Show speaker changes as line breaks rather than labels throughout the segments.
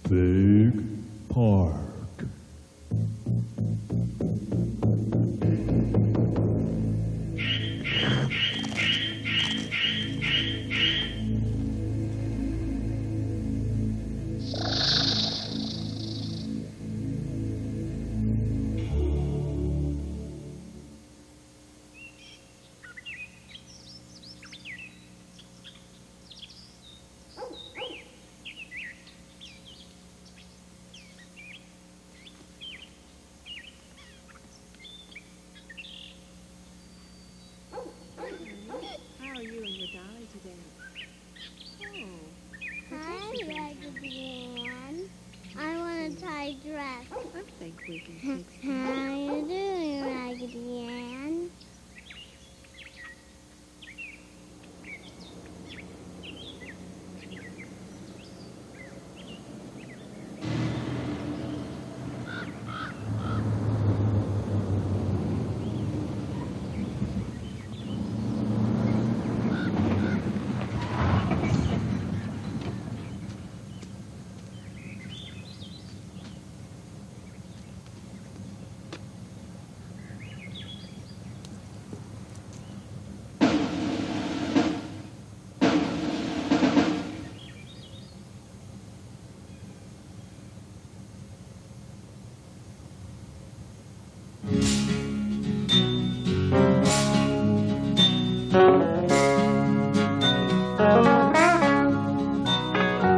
Big Park.
How are you and your dolly today?
Hi, Raggedy Ann. I want a tie dress.
I think we can fix
How are you doing, Raggedy Ann?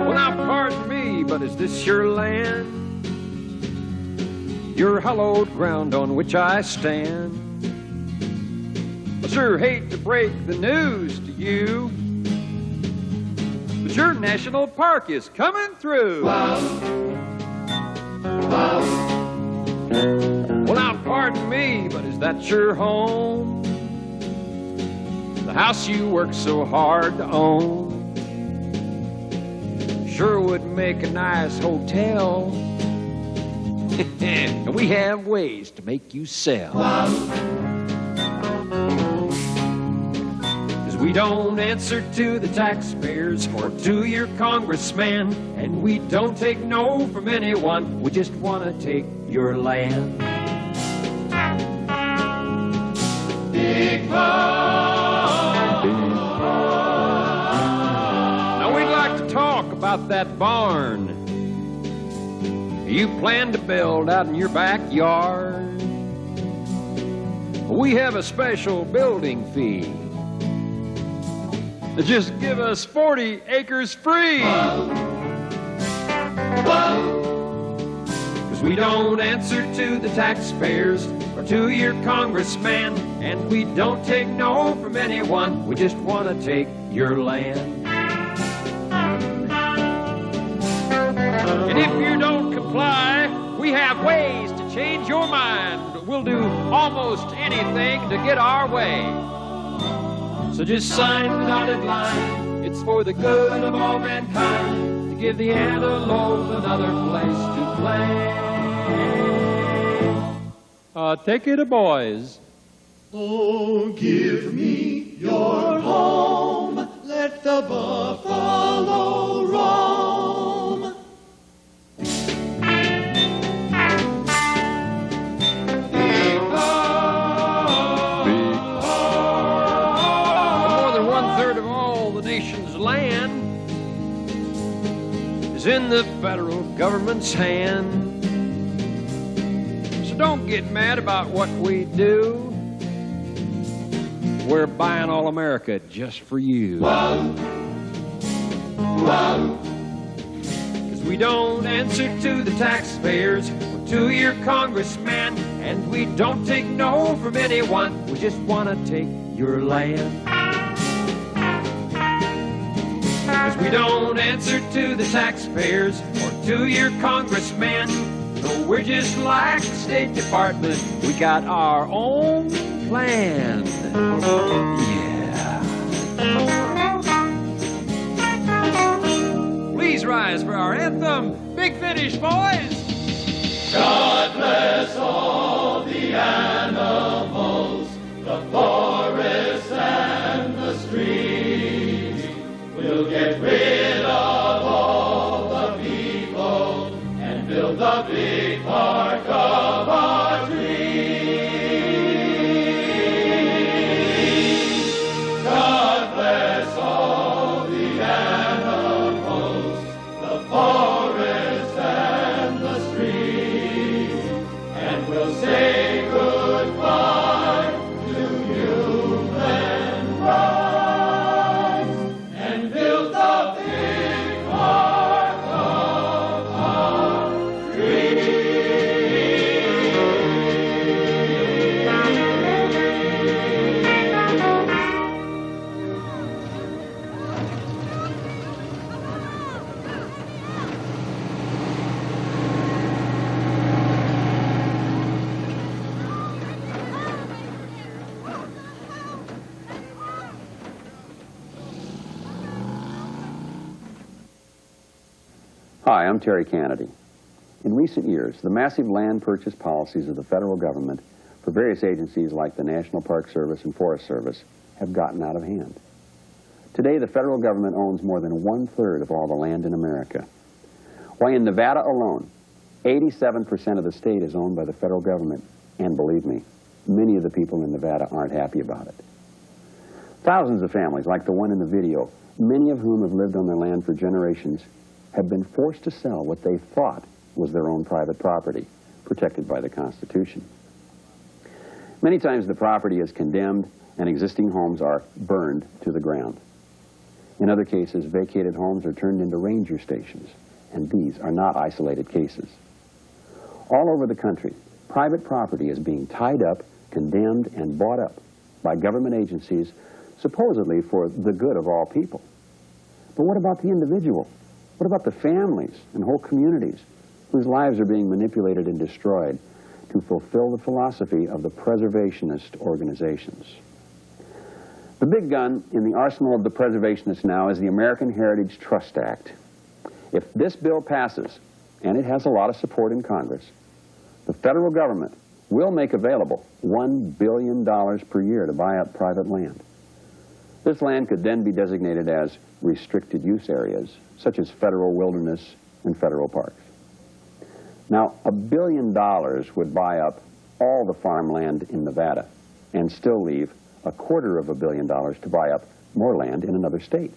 Well, now, pardon me, but is this your land? Your hallowed ground on which I stand. I sure hate to break the news to you, but your national park is coming through. Well, now, pardon me, but is that your home? The house you work so hard to own? Sure would make a nice hotel. And we have ways to make you sell. 'Cause we don't answer to the taxpayers or to your congressman, and we don't take no from anyone. We just want to take your land. Big Park. Now we'd like to talk about that barn you plan to build out in your backyard. We have a special building fee. Just give us 40 acres free. 'Cause we don't answer to the taxpayers or to your congressman, and we don't take no from anyone. We just want to take your land. And if you don't comply, we have ways to change your mind. We'll do almost anything to get our way. So just sign the dotted line. It's for the good of all mankind, to give the antelope another place to play. Take it, boys.
Oh, give me your home. Let the buffalo roam. Big Park.
More than 1/3 of all the nation's land is in the federal government's hand. So don't get mad about what we do. We're buying all America just for you.
Wow. Wow.
'Cause we don't answer to the taxpayers or to your congressman, and we don't take no from anyone. We just want to take your land. We don't answer to the taxpayers or to your congressmen. No, we're just like the State Department. We got our own plan. Yeah. Please rise for our anthem. Big Finish, boys.
God bless all the animals, the forests and the streams. We'll get rid of all the people and build the big park of our dreams. God bless all the animals, the forests and the streams, and we'll say goodbye to human rights and build the big park of our dreams.
Hi, I'm Terry Kennedy. In recent years, the massive land purchase policies of the federal government for various agencies like the National Park Service and Forest Service have gotten out of hand. Today, the federal government owns more than 1/3 of all the land in America. Why, in Nevada alone, 87% of the state is owned by the federal government, and believe me, many of the people in Nevada aren't happy about it. Thousands of families, like the one in the video, many of whom have lived on their land for generations, have been forced to sell what they thought was their own private property, protected by the Constitution. Many times the property is condemned and existing homes are burned to the ground. In other cases, vacated homes are turned into ranger stations, and these are not isolated cases. All over the country, private property is being tied up, condemned, and bought up by government agencies, supposedly for the good of all people. But what about the individual? What about the families and whole communities whose lives are being manipulated and destroyed to fulfill the philosophy of the preservationist organizations? The big gun in the arsenal of the preservationists now is the American Heritage Trust Act. If this bill passes, and it has a lot of support in Congress, the federal government will make available $1 billion per year to buy up private land. This land could then be designated as restricted use areas, such as federal wilderness and federal parks. Now, $1 billion would buy up all the farmland in Nevada and still leave $250 million to buy up more land in another state.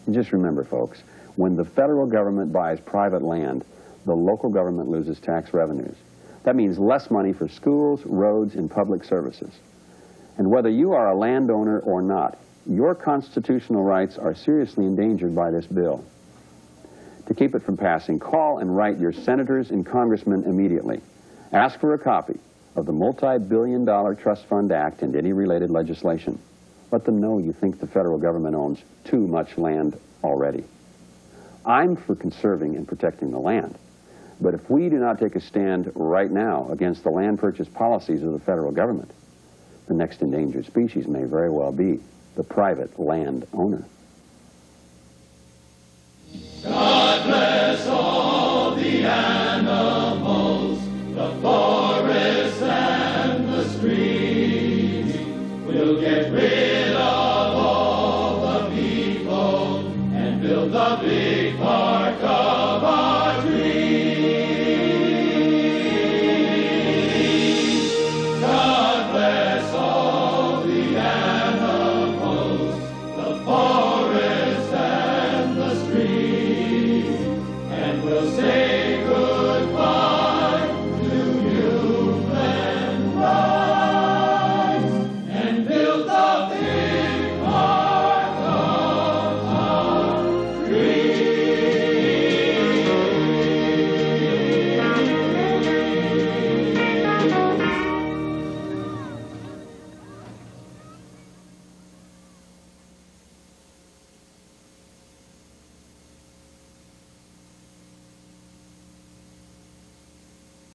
And just remember, folks, when the federal government buys private land, the local government loses tax revenues. That means less money for schools, roads, and public services. And whether you are a landowner or not, your constitutional rights are seriously endangered by this bill. To keep it from passing, call and write your senators and congressmen immediately. Ask for a copy of the multi-billion-dollar Trust Fund Act and any related legislation. Let them know you think the federal government owns too much land already. I'm for conserving and protecting the land. But if we do not take a stand right now against the land purchase policies of the federal government, the next endangered species may very well be the private land owner.
God bless all the animals, the forests and the streams. We'll get rid of all the people and build the big park.